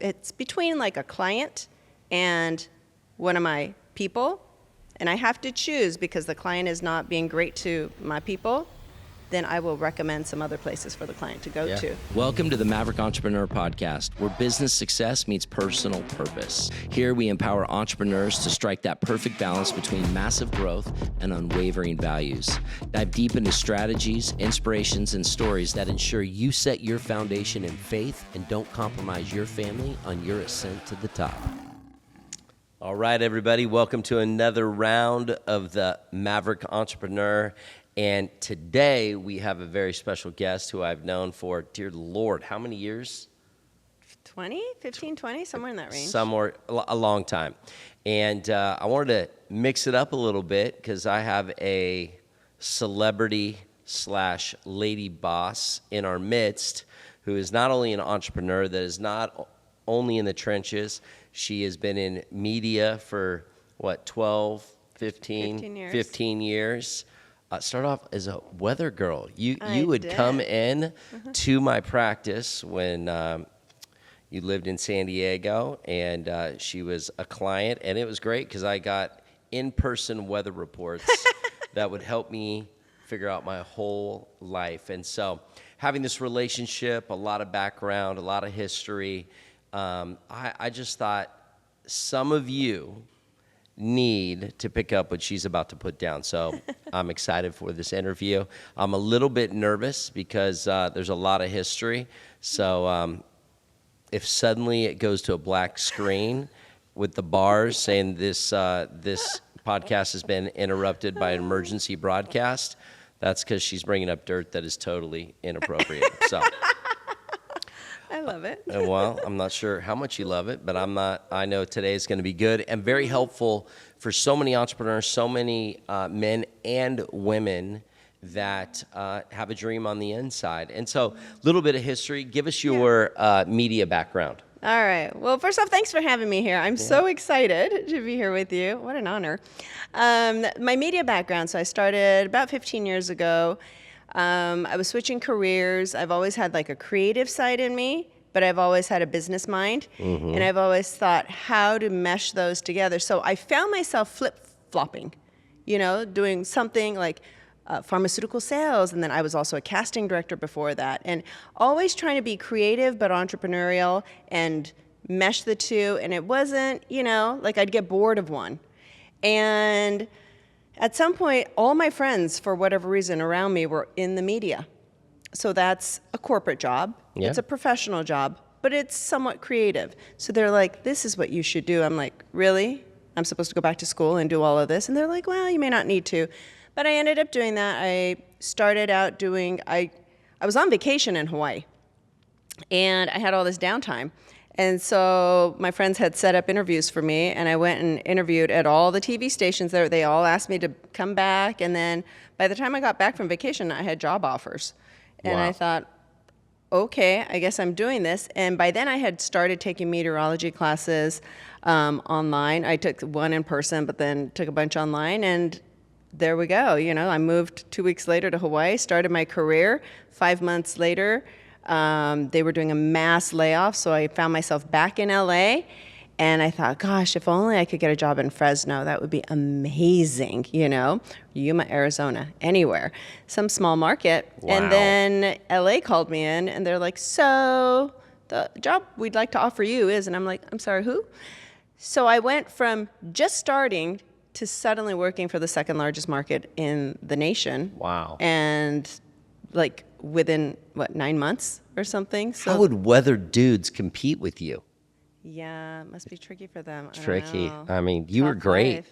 it's between like a client and one of my people, and I have to choose because the client is not being great to my people, then I will recommend some other places for the client to go to. Welcome to the Maverick Entrepreneur Podcast, where business success meets personal purpose. Here we empower entrepreneurs to strike that perfect balance between massive growth and unwavering values. Dive deep into strategies, inspirations, and stories that ensure you set your foundation in faith and don't compromise your family on your ascent to the top. All right, everybody, welcome to another round of the Maverick Entrepreneur. And today we have a very special guest who I've known for, dear Lord, how many years? 15, 20, somewhere in that range. Somewhere, a long time. And I wanted to mix it up a little bit because I have a celebrity / lady boss in our midst who is not only an entrepreneur, that is not only in the trenches, she has been in media for, 15 years. Start off as a weather girl. You would come in to my practice when you lived in San Diego, and she was a client, and it was great because I got in-person weather reports that would help me figure out my whole life. And so having this relationship, a lot of background, a lot of history, I just thought some of you need to pick up what she's about to put down. So I'm excited for this interview. I'm a little bit nervous because there's a lot of history. So if suddenly it goes to a black screen with the bars saying this podcast has been interrupted by an emergency broadcast, that's because she's bringing up dirt that is totally inappropriate. So I love it. Well, I'm not sure how much you love it, but I know today is going to be good and very helpful for so many entrepreneurs, so many men and women that have a dream on the inside. And so a little bit of history. Give us your media background. All right. Well, first off, thanks for having me here. I'm so excited to be here with you. What an honor. My media background, so I started about 15 years ago. I was switching careers. I've always had like a creative side in me, but I've always had a business mind. And I've always thought how to mesh those together. So I found myself flip-flopping, doing something like pharmaceutical sales. And then I was also a casting director before that. And always trying to be creative but entrepreneurial and mesh the two. And it wasn't, like I'd get bored of one. And at some point, all my friends, for whatever reason, around me were in the media. So that's a corporate job. Yeah. It's a professional job, but it's somewhat creative. So they're like, this is what you should do. I'm like, really? I'm supposed to go back to school and do all of this? And they're like, well, you may not need to. But I ended up doing that. I started out I was on vacation in Hawaii, and I had all this downtime. And so my friends had set up interviews for me, and I went and interviewed at all the TV stations there. They all asked me to come back, and then by the time I got back from vacation, I had job offers. And I thought, okay, I guess I'm doing this. And by then I had started taking meteorology classes online. I took one in person, but then took a bunch online, and there we go. I moved 2 weeks later to Hawaii, started my career. 5 months later, they were doing a mass layoff, so I found myself back in LA, and I thought, gosh, if only I could get a job in Fresno, that would be amazing, Yuma, Arizona, anywhere, some small market. Wow. And then LA called me in, and they're like, so the job we'd like to offer you is, and I'm like, I'm sorry, who? So I went from just starting to suddenly working for the second largest market in the nation. Wow. And within 9 months or something. So how would weather dudes compete with you? Yeah, it must be tricky for them. Tricky. I mean, you were great.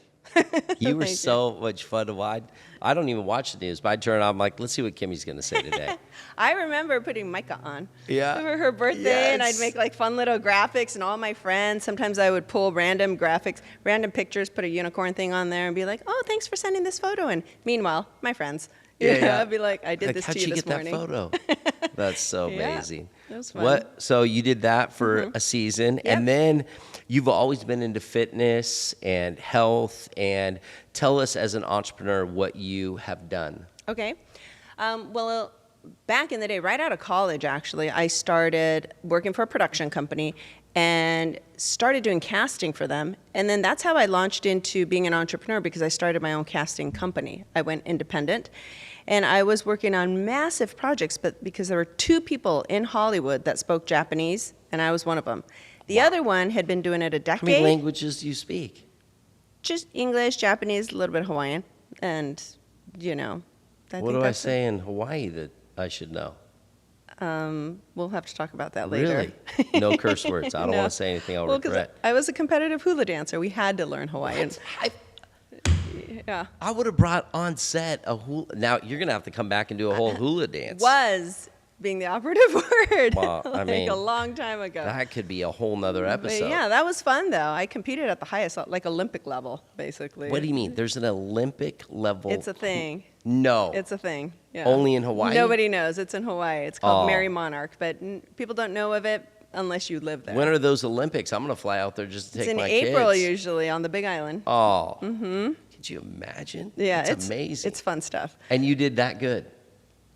You were so much fun to watch. I don't even watch the news, but I turn on, I'm like, let's see what Kimi's going to say today. I remember putting Micah on. Yeah. For her birthday, and I'd make fun little graphics, and all my friends, sometimes I would pull random graphics, random pictures, put a unicorn thing on there, and be like, oh, thanks for sending this photo. And meanwhile, my friends. I'd be like, I did this to you this morning. How'd you get that photo? That's so amazing. That was fun. So you did that for a season, and then you've always been into fitness and health. And tell us, as an entrepreneur, what you have done. Okay. Well, back in the day, right out of college, actually, I started working for a production company, and started doing casting for them. And then that's how I launched into being an entrepreneur, because I started my own casting company. I went independent, and I was working on massive projects, but because there were 2 people in Hollywood that spoke Japanese, and I was one of them. The other one had been doing it a decade. How many languages do you speak? Just English, Japanese, a little bit of Hawaiian, and, What do I say in Hawaii that I should know? We'll have to talk about that later. Really? No curse words. I don't No. want to say anything I'll regret. I was a competitive hula dancer. We had to learn Hawaiian. Yeah. I would have brought on set a hula. Now, you're going to have to come back and do a whole hula dance. Was being the operative word. Well, I mean, a long time ago. That could be a whole nother But episode. yeah, that was fun, though. I competed at the highest, like Olympic level, basically. What do you mean? There's an Olympic level? It's a thing. No. It's a thing. Yeah. Only in Hawaii? Nobody knows. It's in Hawaii. It's called Oh. Mary Monarch, but people don't know of it unless you live there. When are those Olympics? I'm going to fly out there just to It's take in my April kids. usually on the Big Island. Oh. Mm-hmm. Could you imagine? Yeah, it's amazing. It's fun stuff. And you did that good.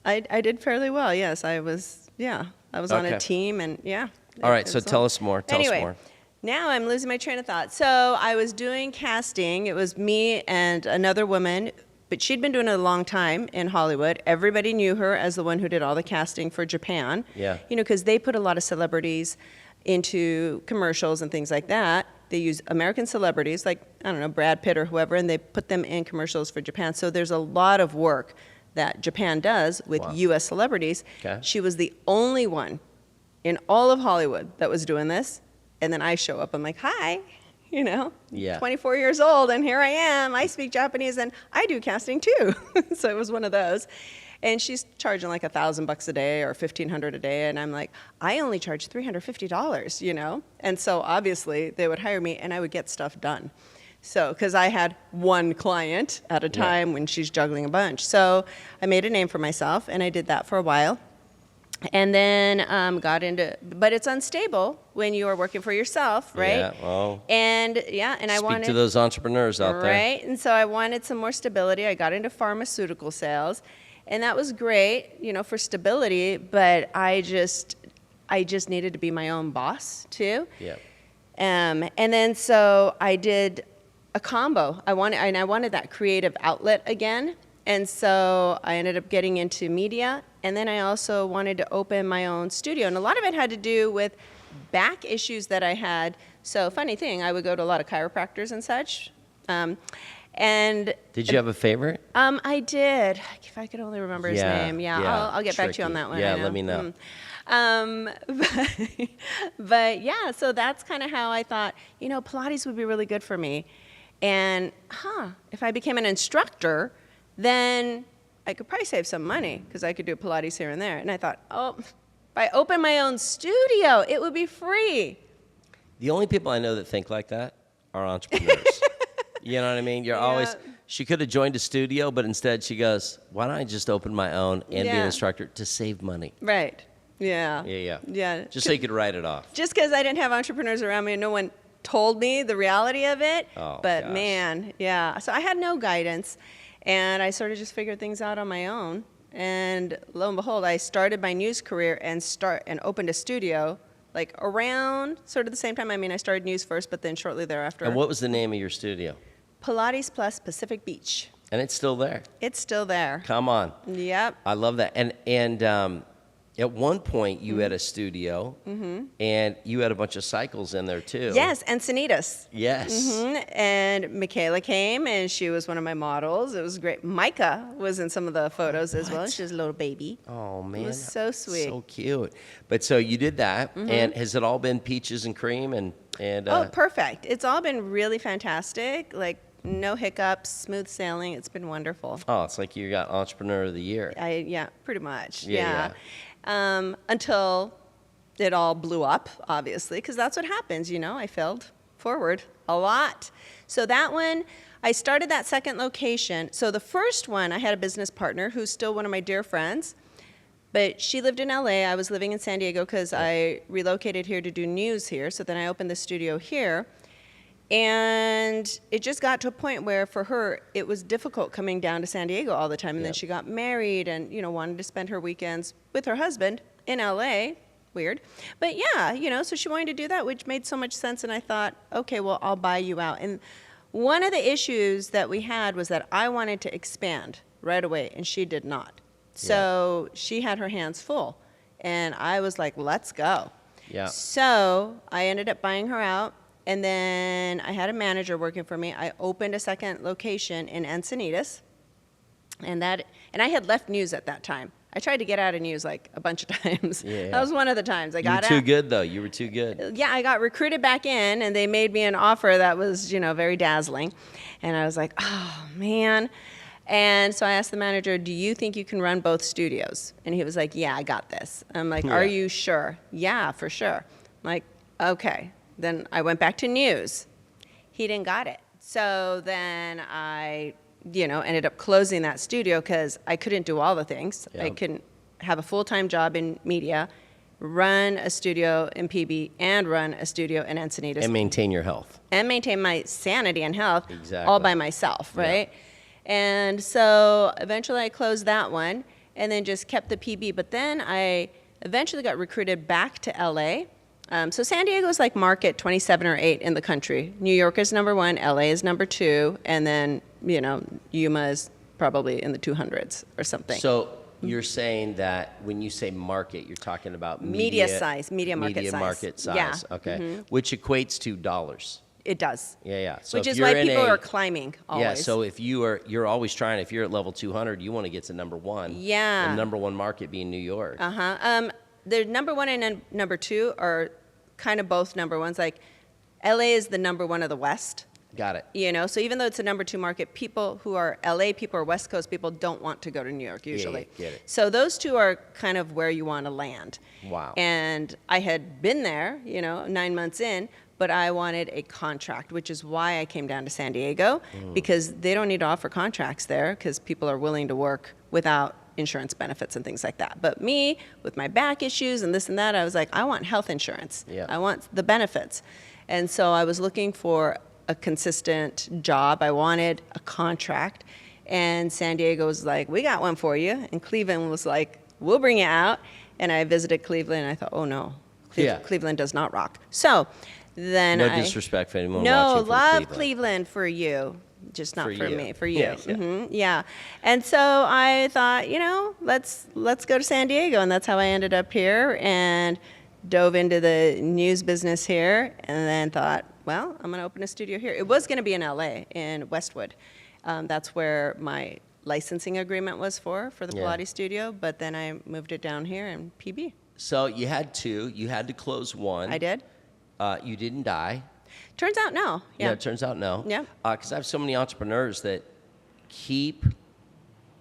I did fairly well. Yes, I was. Yeah, I was on Okay. a team, and yeah. All right, it so was tell all- us more. Tell us Anyway, more. now I'm losing my train of thought. So I was doing casting. It was me and another woman, but she'd been doing it a long time in Hollywood. Everybody knew her as the one who did all the casting for Japan. Yeah. Because they put a lot of celebrities into commercials and things like that. They use American celebrities, like, I don't know, Brad Pitt or whoever, and they put them in commercials for Japan. So there's a lot of work that Japan does with Wow. U.S. celebrities. Okay. She was the only one in all of Hollywood that was doing this. And then I show up, I'm like, hi, Yeah. 24 years old, and here I am. I speak Japanese, and I do casting too. So it was one of those. And she's charging like $1,000 a day or $1,500 a day, and I'm like, I only charge $350, And so obviously they would hire me, and I would get stuff done. So, because I had one client at a time when she's juggling a bunch. So I made a name for myself, and I did that for a while. And then got into, but it's unstable when you are working for yourself, right? Yeah, well, And I speak wanted to those entrepreneurs out there. right, and so I wanted some more stability. I got into pharmaceutical sales, and that was great, for stability. But I just needed to be my own boss too. Yeah. And then so I did a combo. I wanted that creative outlet again. And so I ended up getting into media, and then I also wanted to open my own studio. And a lot of it had to do with back issues that I had. So funny thing, I would go to a lot of chiropractors and such. And Did you have a favorite? I did. If I could only remember his name. Yeah, I'll get back to you on tricky. that one. Yeah, I know. let me know. But yeah, so that's kind of how I thought, Pilates would be really good for me. And if I became an instructor, then I could probably save some money because I could do Pilates here and there. And I thought, if I open my own studio, it would be free. The only people I know that think like that are entrepreneurs. You know what I mean? She could have joined a studio, but instead she goes, why don't I just open my own and be an instructor to save money? Right. Yeah. Yeah. Just so you could write it off. Just because I didn't have entrepreneurs around me and no one told me the reality of it. Oh, but gosh. man, yeah. So I had no guidance, and I sort of just figured things out on my own. And lo and behold, I started my news career and opened a studio like around sort of the same time. I mean, I started news first, but then shortly thereafter. And what was the name of your studio? Pilates Plus Pacific Beach. And it's still there. It's still there. Come on. Yep. I love that. And at one point you had a studio, and you had a bunch of cycles in there too. Yes, and Sanitas. Yes. And Michaela came, and she was one of my models. It was great. Micah was in some of the photos as well. She was a little baby. Oh, man. It was so sweet. So cute. But so you did that, and has it all been peaches and cream? And Perfect. It's all been really fantastic. Like, no hiccups, smooth sailing. It's been wonderful. Oh, it's like you got Entrepreneur of the Year. Yeah, pretty much. Yeah. Until it all blew up, obviously, because that's what happens. I failed forward a lot. So that one, I started that second location. So the first one, I had a business partner who's still one of my dear friends, but she lived in LA. I was living in San Diego because I relocated here to do news here. So then I opened the studio here. And it just got to a point where for her, it was difficult coming down to San Diego all the time. And then she got married and, wanted to spend her weekends with her husband in LA, weird. But yeah, so she wanted to do that, which made so much sense. And I thought, okay, well, I'll buy you out. And one of the issues that we had was that I wanted to expand right away, and she did not. So she had her hands full. And I was like, let's go. Yeah. So I ended up buying her out. And then I had a manager working for me. I opened a second location in Encinitas. And I had left news at that time. I tried to get out of news like a bunch of times. Yeah. That was one of the times I got out. You were too good, though. You were too good. Yeah, I got recruited back in, and they made me an offer that was, very dazzling. And I was like, oh, man. And so I asked the manager, do you think you can run both studios? And he was like, yeah, I got this. I'm like, are you sure? Yeah, for sure. I'm like, okay. Then I went back to news. He didn't got it. So then I ended up closing that studio because I couldn't do all the things. Yeah. I couldn't have a full-time job in media, run a studio in PB, and run a studio in Encinitas. And maintain your health. And maintain my sanity and health Exactly. all by myself, right? Yeah. And so eventually I closed that one and then just kept the PB. But then I eventually got recruited back to LA. So San Diego is like market 27 or 8 in the country. New York is number 1, LA is number 2, and then, Yuma is probably in the 200s or something. So you're saying that when you say market, you're talking about media size, media market media size. market size. Yeah. Okay. Mm-hmm. Which equates to dollars. It does. Yeah. So which if is you're why in people are climbing always. Yeah, so if you're always trying, if you're at level 200, you want to get to number 1. Yeah. The number 1 market being New York. The number 1 and number 2 are kind of both number 1s. Like LA is the number 1 of the West. Got it. So even though it's a number 2 market, people who are LA people or West Coast people don't want to go to New York usually. Yeah, get it. So those 2 are kind of where you want to land. Wow. And I had been there, 9 months in, but I wanted a contract, which is why I came down to San Diego, because they don't need to offer contracts there because people are willing to work without insurance benefits and things like that. But me, with my back issues and this and that, I was like, I want health insurance. Yeah. I want the benefits. And so I was looking for a consistent job. I wanted a contract. And San Diego was like, we got one for you. And Cleveland was like, we'll bring you out. And I visited Cleveland, and I thought, oh, no. Cleveland does not rock. So then No disrespect for anyone No, watching from love Cleveland for you. Just not for you. me, for you. Yeah. Yeah. And so I thought, let's go to San Diego. And that's how I ended up here and dove into the news business here and then thought, well, I'm going to open a studio here. It was going to be in LA, in Westwood. That's where my licensing agreement was for the Pilates studio. But then I moved it down here in PB. So you had 2. You had to close 1. I did. You didn't die. Turns out no. Yeah. It turns out no. Yeah. Because I have so many entrepreneurs that keep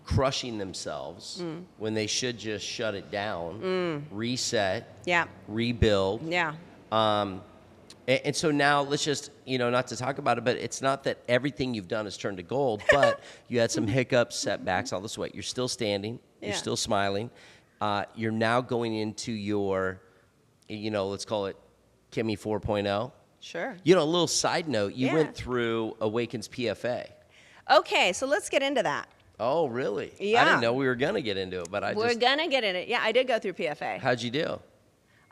crushing themselves when they should just shut it down, reset, rebuild. Yeah. And so now let's just, not to talk about it, but it's not that everything you've done has turned to gold, but you had some hiccups, setbacks, all this way. You're still standing. You're still smiling. You're now going into your, let's call it Kimi 4.0. Sure. A little side note, you went through Awakens PFA. Okay, so let's get into that. Oh, really? Yeah. I didn't know we were going to get into it, but We're going to get in it. Yeah, I did go through PFA. How'd you do?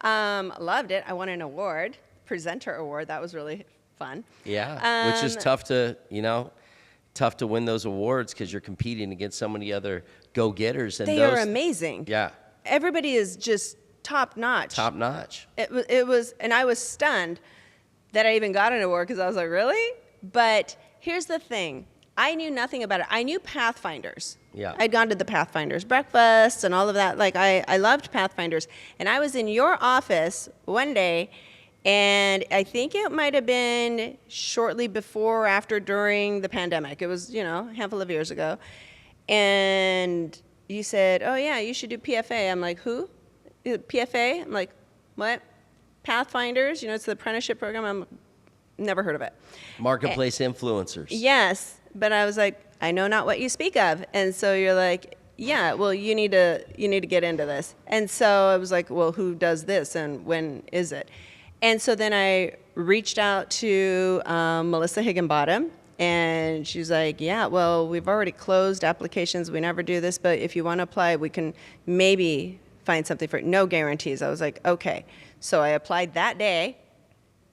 Loved it. I won an award, presenter award. That was really fun. Yeah, which is tough to win those awards because you're competing against so many other go-getters. And they are amazing. Yeah. Everybody is just top notch. Top notch. It was, and I was stunned that I even got an award because I was like, really? But here's the thing. I knew nothing about it. I knew Pathfinders. Yeah. I'd gone to the Pathfinders breakfast and all of that. Like, I loved Pathfinders. And I was in your office one day, and I think it might have been shortly before or after during the pandemic. It was, a handful of years ago. And you said, oh, yeah, you should do PFA. I'm like, who? PFA? I'm like, what? Pathfinders? It's the apprenticeship program. I'm never heard of it. Marketplace influencers. Yes. But I was like, I know not what you speak of. And so you're like, yeah, well, you need to get into this. And so I was like, well, who does this and when is it? And so then I reached out to Melissa Higginbottom, and she's like, yeah, well, we've already closed applications. We never do this, but if you want to apply, we can maybe find something for it. No guarantees. I was like, okay. So I applied that day,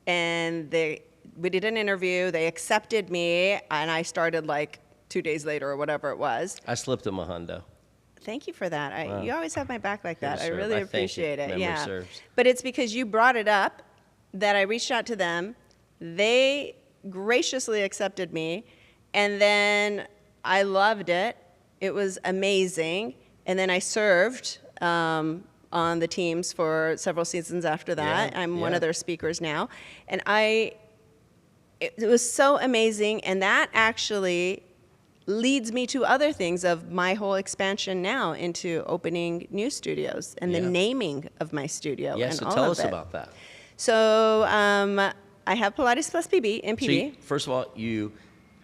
and we did an interview. They accepted me, and I started like 2 days later or whatever it was. I slipped him a hundo. Thank you for that. Wow. You always have my back like that. I Serve. really I thank you. appreciate it. Memory Yeah. serves. But it's because you brought it up that I reached out to them. They graciously accepted me, and then I loved it. It was amazing. And then I served on the teams for several seasons after that. I'm one of their speakers now. And it was so amazing. And that actually leads me to other things of my whole expansion now into opening new studios and the naming of my studio. Yeah, and so all tell of us it. about that. So I have Pilates Plus PB in PB. So first of all, you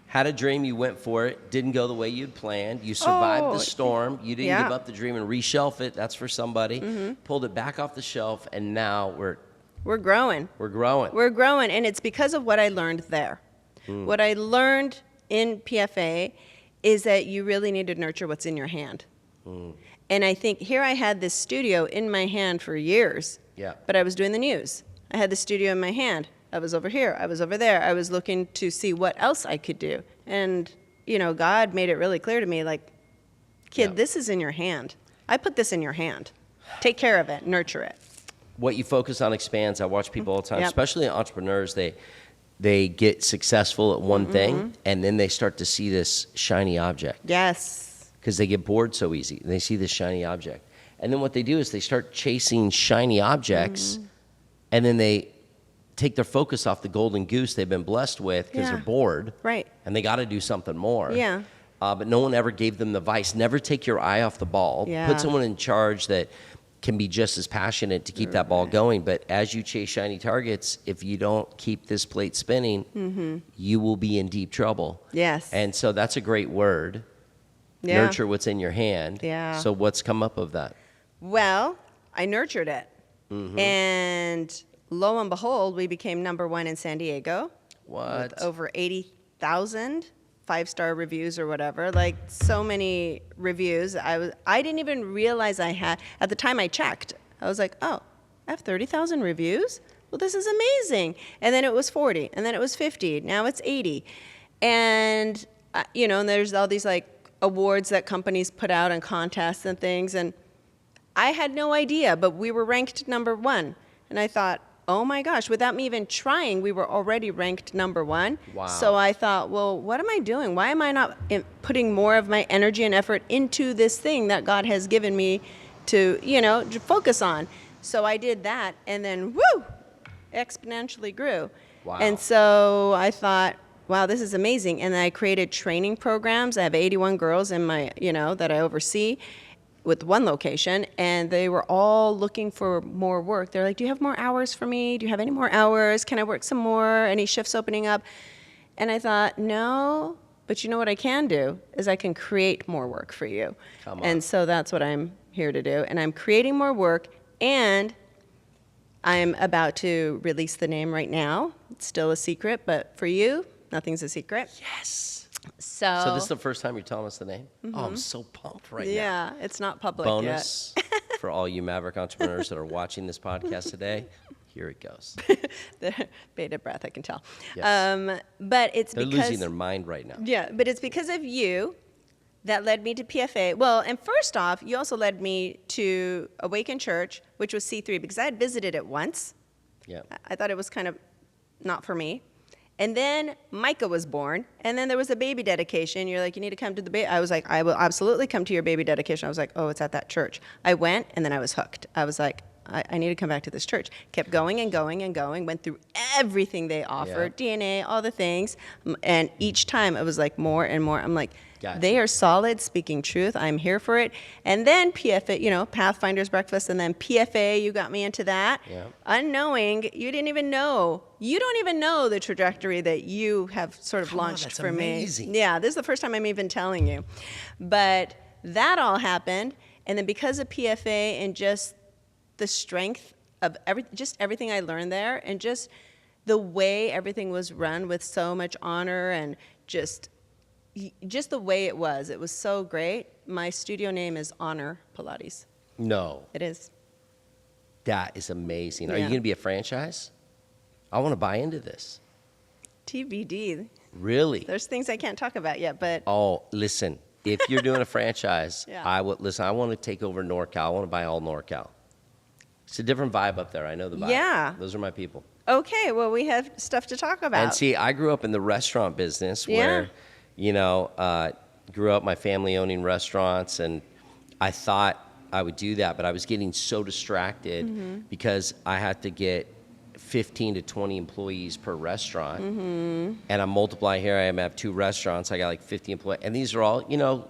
had a dream, you went for it, didn't go the way you'd planned, you survived the storm, you didn't give up the dream and reshelf it, that's for somebody, pulled it back off the shelf, and now we're growing. We're growing. We're growing, and it's because of what I learned there. What I learned in PFA is that you really need to nurture what's in your hand. And I think here I had this studio in my hand for years, but I was doing the news. I had the studio in my hand. I was over here. I was over there. I was looking to see what else I could do. And, God made it really clear to me, like, kid, this is in your hand. I put this in your hand. Take care of it. Nurture it. What you focus on expands. I watch people all the time, especially entrepreneurs. They get successful at one thing, and then they start to see this shiny object. Yes. Because they get bored so easy. They see this shiny object. And then what they do is they start chasing shiny objects, and then they take their focus off the golden goose they've been blessed with because they're bored. Right. And they got to do something more. Yeah. But no one ever gave them the advice. Never take your eye off the ball. Yeah. Put someone in charge that can be just as passionate to keep that ball going. But as you chase shiny targets, if you don't keep this plate spinning, you will be in deep trouble. Yes. And so that's a great word. Yeah. Nurture what's in your hand. Yeah. So what's come up of that? Well, I nurtured it. And lo and behold, we became #1 in San Diego. What? With over 80,000 5-star reviews or whatever, like so many reviews. I didn't even realize I had, at the time I checked, I was like, oh, I have 30,000 reviews? Well, this is amazing. And then it was 40, and then it was 50, now it's 80. And, and there's all these like awards that companies put out and contests and things, and I had no idea, but we were ranked #1. And I thought, oh my gosh, without me even trying, we were already ranked #1. Wow. So I thought, well, what am I doing? Why am I not putting more of my energy and effort into this thing that God has given me to, to focus on? So I did that, and then, woo, exponentially grew. Wow. And so I thought, wow, this is amazing. And I created training programs. I have 81 girls in my, that I oversee with one location, and they were all looking for more work. They're like, do you have more hours for me? Do you have any more hours? Can I work some more? Any shifts opening up? And I thought, no, but you know what I can do is I can create more work for you. Come on. And so that's what I'm here to do. And I'm creating more work, and I'm about to release the name right now. It's still a secret, but for you, nothing's a secret. Yes. So this is the first time you're telling us the name? Oh, I'm so pumped right now. Yeah, it's not public Bonus for all you Maverick entrepreneurs that are watching this podcast today. Here it goes. yet. The bated breath, I can tell. Yes. But it's They're because losing their mind right now. Yeah, but it's because of you that led me to PFA. Well, and first off, you also led me to Awaken Church, which was C3, because I had visited it once. Yeah. I thought it was kind of not for me. And then Micah was born, and then there was a baby dedication. You're like, you need to come to the baby. I was like, I will absolutely come to your baby dedication. I was like, oh, it's at that church. I went, and then I was hooked. I was like, I need to come back to this church. Kept going and going and going, went through everything they offered, DNA, all the things. And each time it was like more and more. I'm like, Gotcha. They are solid, speaking truth. I'm here for it. And then PFA, Pathfinders breakfast, and then PFA, you got me into that. Yeah. Unknowing, you didn't even know. You don't even know the trajectory that you have sort of launched that's for amazing. me. Yeah, this is the first time I'm even telling you. But that all happened, and then because of PFA and just the strength of everything I learned there, and just the way everything was run with so much honor, and just the way it was so great. My studio name is Honor Pilates. No. It is. That is amazing. Are you Yeah. going to be a franchise? I want to buy into this. TBD. Really? There's things I can't talk about yet, but Oh, listen. If you're doing a franchise, Yeah. I want to take over NorCal. I want to buy all NorCal. It's a different vibe up there. I know the vibe. Yeah. Those are my people. okay, well, we have stuff to talk about. And see, I grew up in the restaurant business Yeah. where, grew up my family owning restaurants, and I thought I would do that, but I was getting so distracted because I had to get 15 to 20 employees per restaurant. And I'm multiplying here. I have 2 restaurants. I got like 50 employees. And these are all,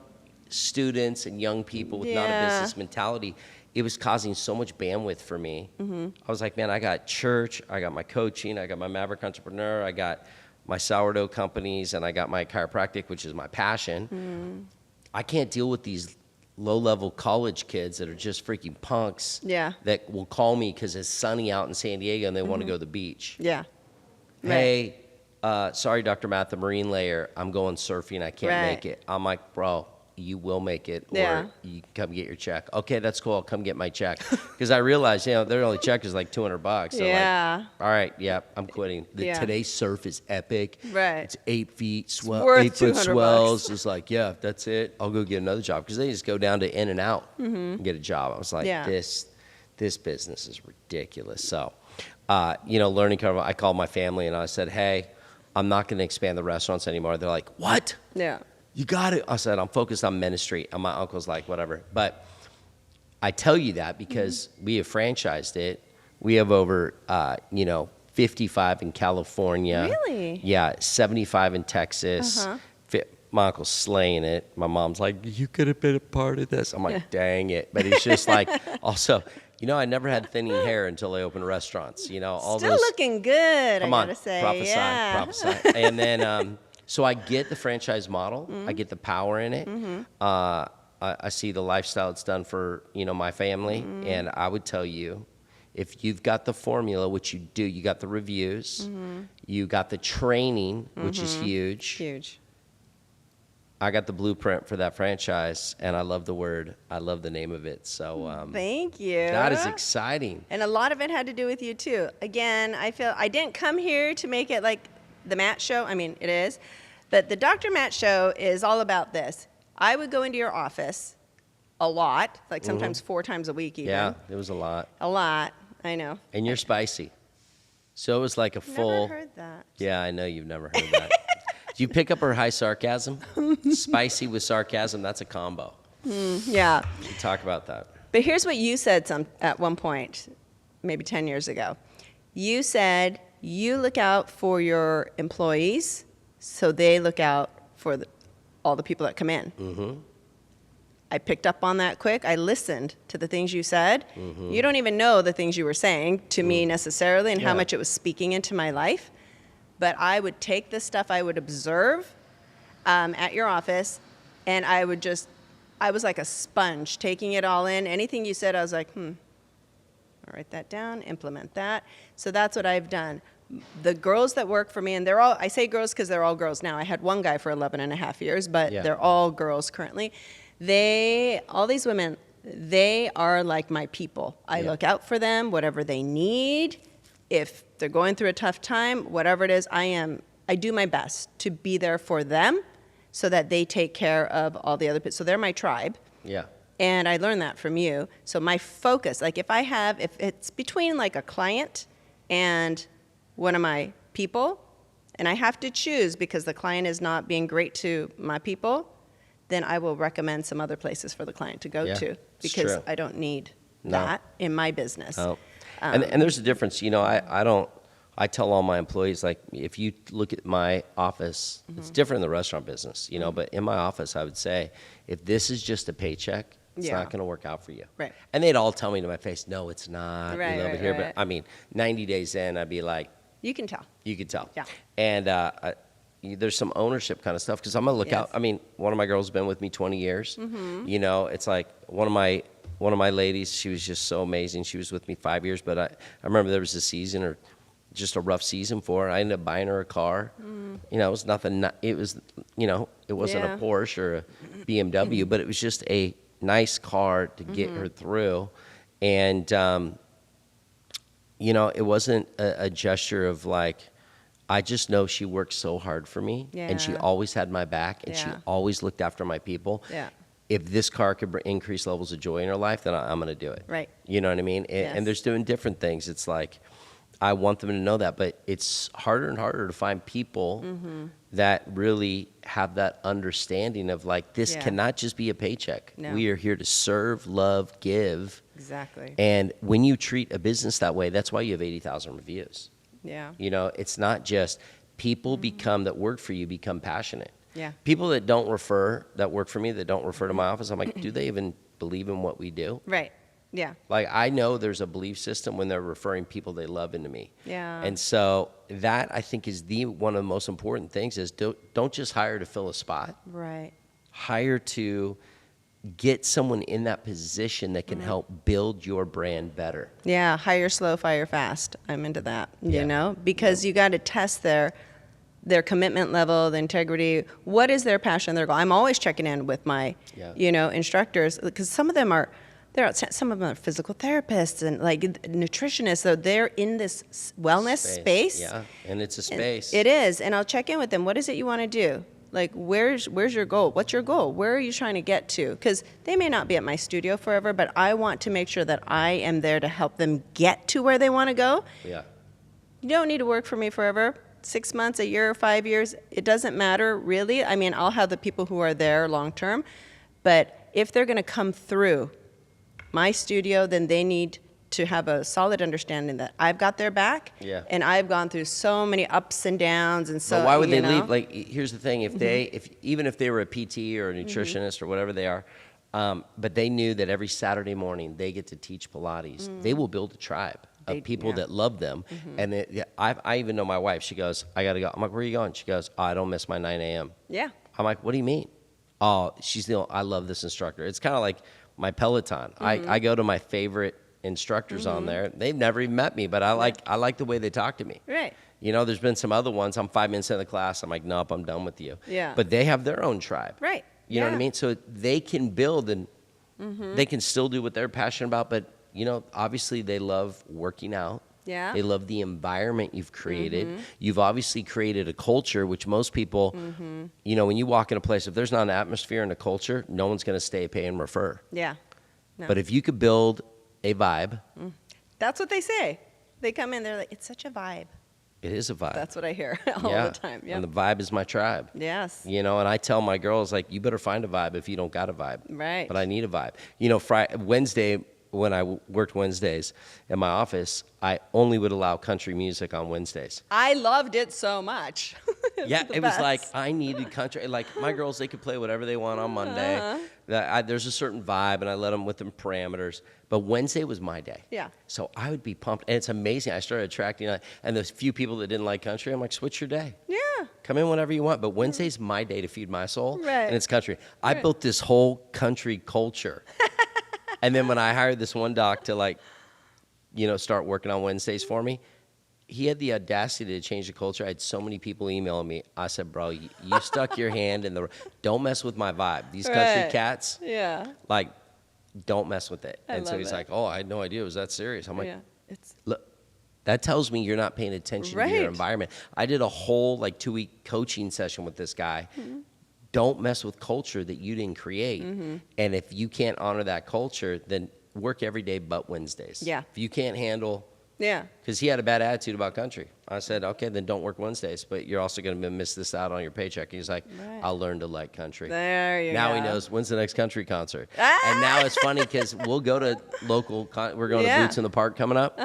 students and young people with not a Yeah. business mentality. It was causing so much bandwidth for me. I was like, man, I got church, I got my coaching, I got my Maverick Entrepreneur, I got my sourdough companies, and I got my chiropractic, which is my passion. I can't deal with these low-level college kids that are just freaking punks Yeah. that will call me because it's sunny out in San Diego and they want to go to the beach. Yeah. Hey, sorry, Dr. Matt, the Marine layer, I'm going surfing, I can't Right. make it. I'm like, bro, you will make it, Yeah. or you can come get your check. Okay, that's cool, I'll come get my check. Because I realized, their only check is like $200. So Yeah. like, all right, yeah, I'm quitting. Yeah. Today's surf is epic. Right. It's 8 feet, worth 8 foot $200. swells. It's like, yeah, that's it. I'll go get another job. Because they just go down to In and Out and get a job. I was like, Yeah. this business is ridiculous. So, learning curve, I called my family and I said, hey, I'm not going to expand the restaurants anymore. They're like, what? Yeah. You got it. I said, I'm focused on ministry. And my uncle's like, whatever. But I tell you that because we have franchised it. We have over, 55 in California. Really? Yeah, 75 in Texas. My uncle's slaying it. My mom's like, you could have been a part of this. I'm like, dang it. But it's just like, also, I never had thinning hair until I opened restaurants. All Still those. looking good, Come I on, gotta say. prophesy. And then, so I get the franchise model. I get the power in it. I see the lifestyle it's done for, my family. And I would tell you, if you've got the formula, which you do, you got the reviews, you got the training, which is huge. Huge. I got the blueprint for that franchise, and I love the name of it. So Thank you. that is exciting. And a lot of it had to do with you too. Again, I feel I didn't come here to make it like the Matt Show. I mean, it is. But the Dr. Matt Show is all about this. I would go into your office a lot, like sometimes 4 times a week even. Yeah, it was a lot. A lot, I know. And you're spicy. So it was like a full. Never heard that. Yeah, I know you've never heard that. Do you pick up her high sarcasm? Spicy with sarcasm, that's a combo. Yeah. We talk about that. But here's what you said at one point, maybe 10 years ago. You said you look out for your employees, so they look out for all the people that come in. I picked up on that quick. I listened to the things you said. You don't even know the things you were saying to me necessarily and how much it was speaking into my life. But I would take the stuff I would observe at your office, and I was like a sponge, taking it all in. Anything you said, I was like, I'll write that down, implement that. So that's what I've done. The girls that work for me, and I say girls because they're all girls now. I had one guy for 11 and a half years, but they're all girls currently. All these women, they are like my people. I look out for them, whatever they need. If they're going through a tough time, whatever it is, I do my best to be there for them so that they take care of all the other people. So they're my tribe. Yeah. And I learned that from you. So my focus, like if it's between like a client and one of my people, and I have to choose because the client is not being great to my people, then I will recommend some other places for the client to go to because true. I don't need that in my business. Oh. And there's a difference. I tell all my employees, like, if you look at my office, it's different in the restaurant business, but in my office, I would say, if this is just a paycheck, it's not going to work out for you. Right. And they'd all tell me to my face, no, it's not. Right, we love right, it here. right. But I mean, 90 days in, I'd be like, You can tell. you could tell. Yeah. And there's some ownership kind of stuff because I'm going to look out. I mean, one of my girls has been with me 20 years. It's like one of my ladies, she was just so amazing. She was with me 5 years, but I remember there was a season or just a rough season for her. I ended up buying her a car. It was nothing. It was, it wasn't a Porsche or a BMW, but it was just a nice car to get her through. And, you know, it wasn't a gesture of like, I just know she worked so hard for me, and she always had my back, and she always looked after my people. Yeah. If this car could increase levels of joy in her life, then I'm going to do it. Right. You know what I mean? And there's doing different things. It's like, I want them to know that, but it's harder and harder to find people that really have that understanding of like, this cannot just be a paycheck. No. We are here to serve, love, give. Exactly. And when you treat a business that way, that's why you have 80,000 reviews. Yeah. You know, it's not just people that work for you become passionate. Yeah. People that work for me, that don't refer to my office, I'm like, do they even believe in what we do? Right. Yeah. Like, I know there's a belief system when they're referring people they love into me. Yeah. And so that, I think, is one of the most important things is don't just hire to fill a spot. Right. Hire to get someone in that position that can help build your brand better. Yeah, hire slow, fire fast. I'm into that, you know, because you got to test their commitment level, the integrity. What is their passion, their goal? I'm always checking in with my, you know, instructors, because some of them are physical therapists and like nutritionists. So they're in this wellness space. Yeah, and it's a space. It is, and I'll check in with them. What is it you want to do? Like, where's your goal? What's your goal? Where are you trying to get to? Because they may not be at my studio forever, but I want to make sure that I am there to help them get to where they want to go. Yeah. You don't need to work for me forever. 6 months, a year, 5 years, it doesn't matter really. I mean, I'll have the people who are there long term, but if they're going to come through my studio, then they need to have a solid understanding that I've got their back. Yeah. And I've gone through so many ups and downs, and so. But why would they leave? Like, here's the thing: even if they were a PT or a nutritionist or whatever they are, but they knew that every Saturday morning they get to teach Pilates, they will build a tribe of people that love them. And I even know my wife. She goes, "I got to go." I'm like, "Where are you going?" She goes, "Oh, I don't miss my 9 a.m." Yeah. I'm like, "What do you mean?" Oh, I love this instructor. It's kind of like my Peloton. I go to my favorite instructors on there. They've never even met me, but I like the way they talk to me. Right. You know, there's been some other ones. I'm 5 minutes into the class. I'm like, nope, I'm done with you. Yeah. But they have their own tribe. Right. You know what I mean? So they can build and they can still do what they're passionate about. But, you know, obviously they love working out. Yeah. They love the environment you've created. You've obviously created a culture, which most people, you know, when you walk in a place, if there's not an atmosphere and a culture, no one's going to stay, pay, and refer. Yeah. No. But if you could build a vibe. That's what they say. They come in, they're like, it's such a vibe. It is a vibe. That's what I hear all the time. Yeah. And the vibe is my tribe. Yes. You know, and I tell my girls, like, you better find a vibe if you don't got a vibe. Right. But I need a vibe. You know, Wednesday, when I worked Wednesdays in my office, I only would allow country music on Wednesdays. I loved it so much. It was like I needed country. Like my girls, they could play whatever they want on Monday. There's a certain vibe, and I let them with them parameters. But Wednesday was my day. Yeah. So I would be pumped, and it's amazing. I started attracting, and there's few people that didn't like country. I'm like, switch your day. Yeah. Come in whenever you want. But Wednesday's my day to feed my soul, Right. and it's country. I built this whole country culture. And then when I hired this one doc to, like, you know, start working on Wednesdays for me, he had the audacity to change the culture. I had so many people emailing me. I said, bro, you stuck your hand in the... Don't mess with my vibe. These country cats, like, don't mess with it. And so he's like, oh, I had no idea it was that serious. I'm like, look, that tells me you're not paying attention to your environment. I did a whole, like, 2-week coaching session with this guy. Don't mess with culture that you didn't create. And if you can't honor that culture, then work every day but Wednesdays. Yeah. If you can't handle... Yeah. Because he had a bad attitude about country. I said, okay, then don't work Wednesdays, but you're also going to miss this out on your paycheck. He's like, I'll learn to like country. There you go. Now he knows when's the next country concert. And now it's funny because we'll go to local, we're going to Boots in the Park coming up.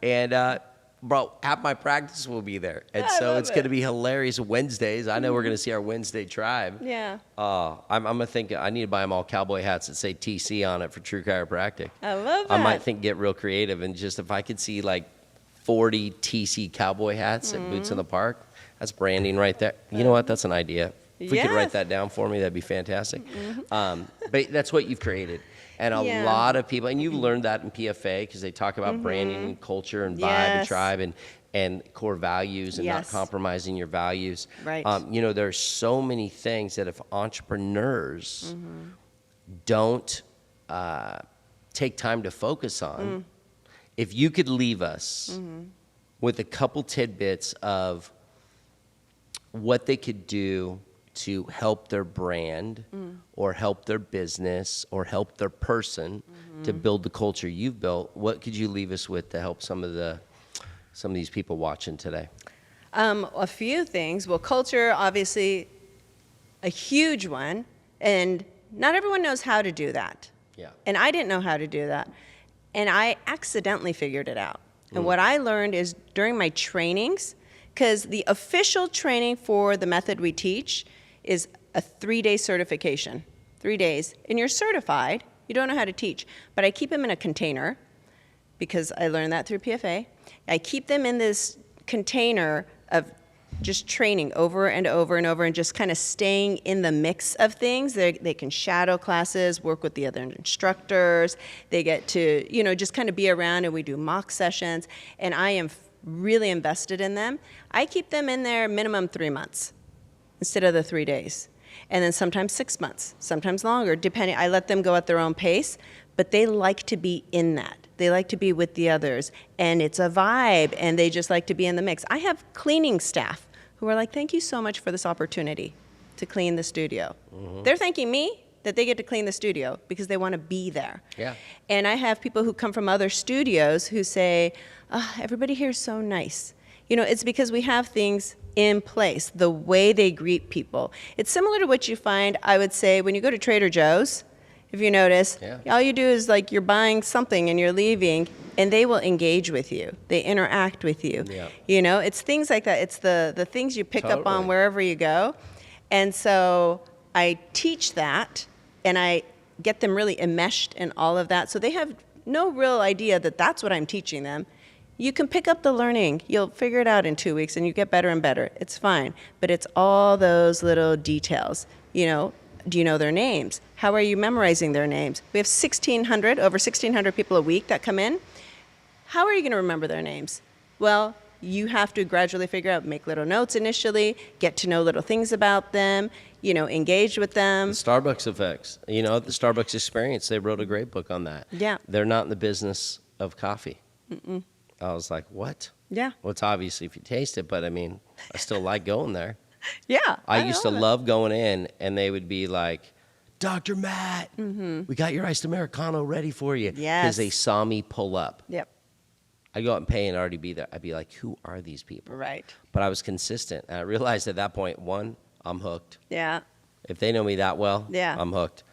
And, bro, at my practice we'll be there. And so it's going to be hilarious Wednesdays. I know we're going to see our Wednesday tribe. Yeah. I'm going to think, I need to buy them all cowboy hats that say TC on it for True Chiropractic. I love that. I might get real creative and just if I could see like 40 TC cowboy hats at Boots in the Park, that's branding right there. You know what? That's an idea. If we could write that down for me, that'd be fantastic. But that's what you've created. And a lot of people, and you've learned that in PFA because they talk about branding and culture and vibe and tribe and core values and not compromising your values. Right. You know, there's so many things that if entrepreneurs don't take time to focus on. If you could leave us with a couple tidbits of what they could do to help their brand or help their business or help their person to build the culture you've built, what could you leave us with to help some of these people watching today? A few things. Well, culture, obviously, a huge one, and not everyone knows how to do that. Yeah. And I didn't know how to do that, and I accidentally figured it out. And what I learned is during my trainings, because the official training for the method we teach is a 3-day certification, 3 days, and you're certified. You don't know how to teach, but I keep them in a container because I learned that through PFA. I keep them in this container of just training over and over and over and just kind of staying in the mix of things. They can shadow classes, work with the other instructors. They get to, just kind of be around, and we do mock sessions, and I am really invested in them. I keep them in there minimum 3 months instead of the 3 days. And then sometimes 6 months, sometimes longer, depending. I let them go at their own pace, but they like to be in that. They like to be with the others, and it's a vibe, and they just like to be in the mix. I have cleaning staff who are like, thank you so much for this opportunity to clean the studio. They're thanking me that they get to clean the studio because they want to be there. Yeah. And I have people who come from other studios who say, everybody here is so nice. It's because we have things in place, the way they greet people. It's similar to what you find, I would say, when you go to Trader Joe's. If you notice, all you do is like you're buying something and you're leaving, and they will engage with you. They interact with you. Yeah. It's things like that. It's the things you pick up on wherever you go. And so I teach that, and I get them really enmeshed in all of that. So they have no real idea that that's what I'm teaching them. You can pick up the learning. You'll figure it out in 2 weeks, and you get better and better. It's fine. But it's all those little details. Do you know their names? How are you memorizing their names? We have over 1,600 people a week that come in. How are you going to remember their names? Well, you have to gradually figure out, make little notes initially, get to know little things about them, engage with them. The Starbucks effects. The Starbucks experience, they wrote a great book on that. Yeah. They're not in the business of coffee. I was like, what? Yeah. Well, it's obviously if you taste it, but I still like going there. Yeah. I used to love going in, and they would be like, Dr. Matt, we got your iced Americano ready for you. Yes. Because they saw me pull up. Yep. I'd go out and pay and already be there. I'd be like, who are these people? Right. But I was consistent. And I realized at that point, 1, I'm hooked. Yeah. If they know me that well, I'm hooked.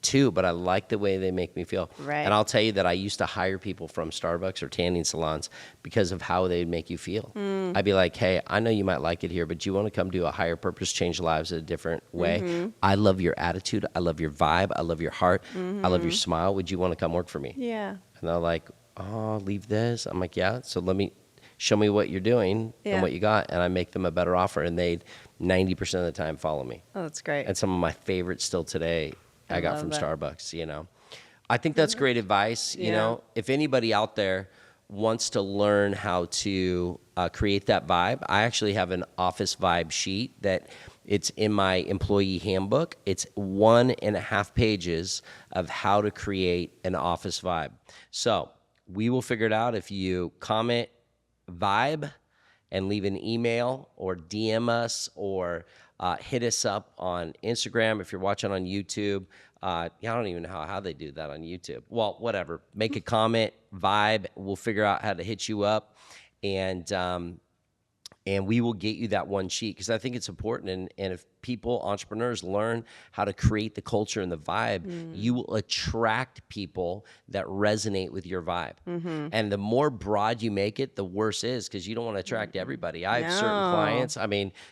2, but I like the way they make me feel. Right. And I'll tell you that I used to hire people from Starbucks or tanning salons because of how they'd make you feel. I'd be like, hey, I know you might like it here, but do you want to come do a higher purpose, change lives in a different way? I love your attitude. I love your vibe. I love your heart. I love your smile. Would you want to come work for me? Yeah. And they're like, oh, leave this. I'm like, yeah. So show me what you're doing and what you got. And I make them a better offer. And they'd 90% of the time follow me. Oh, that's great. And some of my favorites still today I got from that. Starbucks, I think that's great advice. If anybody out there wants to learn how to create that vibe, I actually have an office vibe sheet that it's in my employee handbook. It's 1.5 pages of how to create an office vibe. So we will figure it out. If you comment vibe and leave an email or DM us or hit us up on Instagram if you're watching on YouTube. I don't even know how they do that on YouTube. Well, whatever. Make a comment, vibe. We'll figure out how to hit you up, and we will get you that one sheet because I think it's important. And if entrepreneurs learn how to create the culture and the vibe, you will attract people that resonate with your vibe. And the more broad you make it, the worse it is because you don't want to attract everybody. I have certain clients.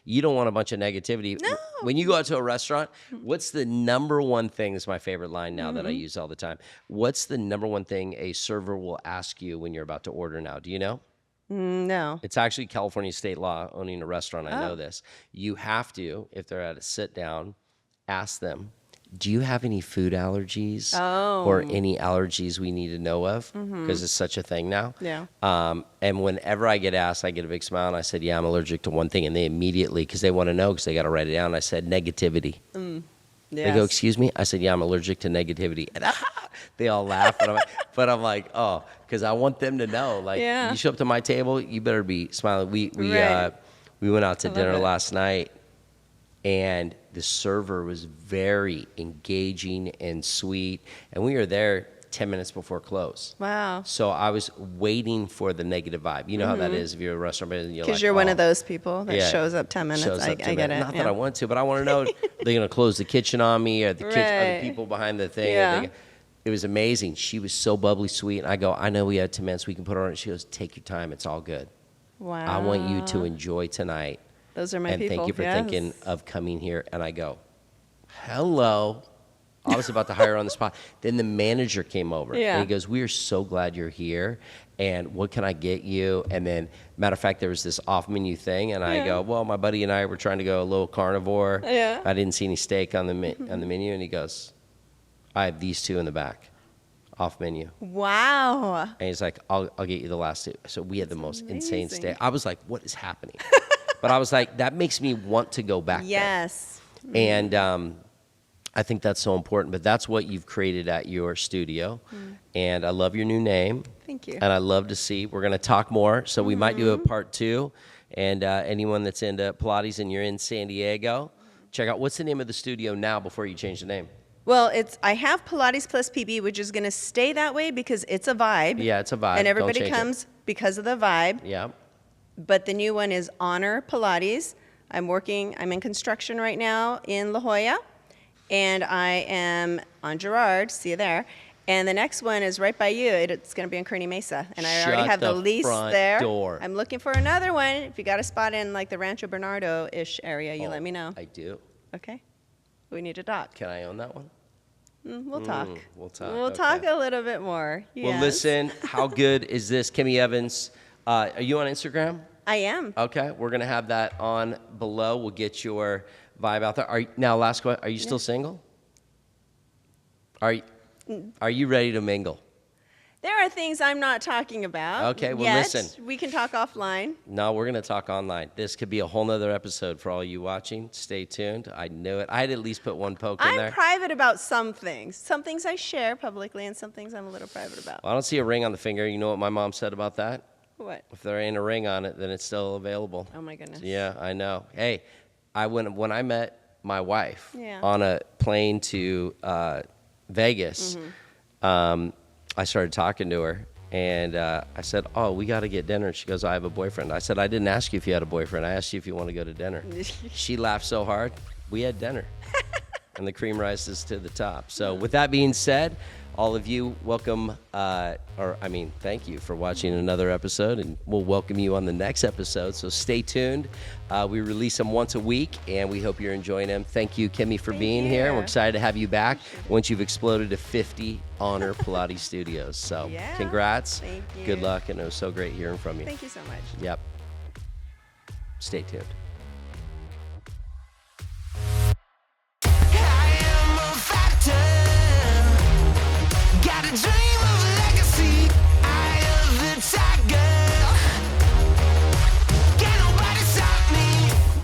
You don't want a bunch of negativity. No. When you go out to a restaurant, what's the number one thing? This is my favorite line now that I use all the time. What's the number one thing a server will ask you when you're about to order now? Do you know? No. It's actually California state law owning a restaurant. I know this. You have to, if they're at a sit down, ask them, do you have any food allergies or any allergies we need to know of? Because it's such a thing now. Yeah. And whenever I get asked, I get a big smile and I said, yeah, I'm allergic to one thing. And they immediately, because they want to know because they got to write it down, I said negativity. They go, Yes. excuse me? I said, yeah, I'm allergic to negativity. And they all laugh. But I'm like, oh, because I want them to know. Like, Yeah. you show up to my table, you better be smiling. We Right. went out to I love dinner it. last night, and the server was very engaging and sweet. And we were there 10 minutes before close. Wow. So I was waiting for the negative vibe. You know how that is if you're a restaurant and you're like, Because you're one oh, of those people that yeah, shows up 10 minutes. shows I up to get me. it. Not yeah. that I want to, but I want to know, they're going to close the kitchen on me, or the Right. people behind the thing. Yeah. It was amazing. She was so bubbly sweet. And I go, I know we had 10 minutes. We can put her on it. She goes, take your time. It's all good. Wow. I want you to enjoy tonight. Those are my and people. thank you for yes. thinking of coming here. And I go, hello. I was about to hire her on the spot. Then the manager came over. Yeah. And he goes, we are so glad you're here. And what can I get you? And then, matter of fact, there was this off-menu thing. And I Yeah. go, well, my buddy and I were trying to go a little carnivore. Yeah. I didn't see any steak on the menu. And he goes, I have these two in the back, off menu. Wow. And he's like, I'll get you the last two. So we had the most insane amazing. steak. I was like, what is happening? But I was like, that makes me want to go back there. Yes. And I think that's so important. But that's what you've created at your studio. And I love your new name. Thank you. And I love to see. We're going to talk more. So we might do a part 2. And anyone that's into Pilates and you're in San Diego, check out, what's the name of the studio now before you change the name? Well, I have Pilates Plus PB, which is going to stay that way because it's a vibe. Yeah, it's a vibe. And Don't everybody change it. comes because of the vibe. Yeah. But the new one is Honor Pilates. I'm in construction right now in La Jolla. And I am on Girard, see you there. And the next one is right by you. It's going to be in Kearney Mesa. And I already Shut have the the lease front there. door. I'm looking for another one. If you got a spot in like the Rancho Bernardo-ish area, you let me know. I do. Okay? We need to talk. Can I own that one? We'll talk. We'll talk. We'll okay. talk a little bit more. Well, Yes. listen, how good is this? Kimi Evans, are you on Instagram? I am. Okay, we're going to have that on below. We'll get your vibe out there. Now, last question, are you still single? Are you ready to mingle? There are things I'm not talking about. Okay, well, yet. listen. We can talk offline. No, we're going to talk online. This could be a whole nother episode for all you watching. Stay tuned. I knew it. I'd at least put one poke in I'm there. private about some things. Some things I share publicly, and some things I'm a little private about. Well, I don't see a ring on the finger. You know what my mom said about that? What? If there ain't a ring on it, then it's still available. Oh my goodness. Yeah, I know. Hey, when I met my wife Yeah. on a plane to Vegas, I started talking to her, and I said, "Oh, we got to get dinner." She goes, "I have a boyfriend." I said, "I didn't ask you if you had a boyfriend. I asked you if you want to go to dinner." She laughed so hard. We had dinner, and the cream rises to the top. So, with that being said, all of you, welcome, thank you for watching another episode, and we'll welcome you on the next episode. So stay tuned. We release them once a week, and we hope you're enjoying them. Thank you, Kimi, for being here. We're excited to have you back once you've exploded to 50 Honor Pilates studios. So congrats. Thank you. Good luck, and it was so great hearing from you. Thank you so much. Yep. Stay tuned. I am a fighter. Got a dream.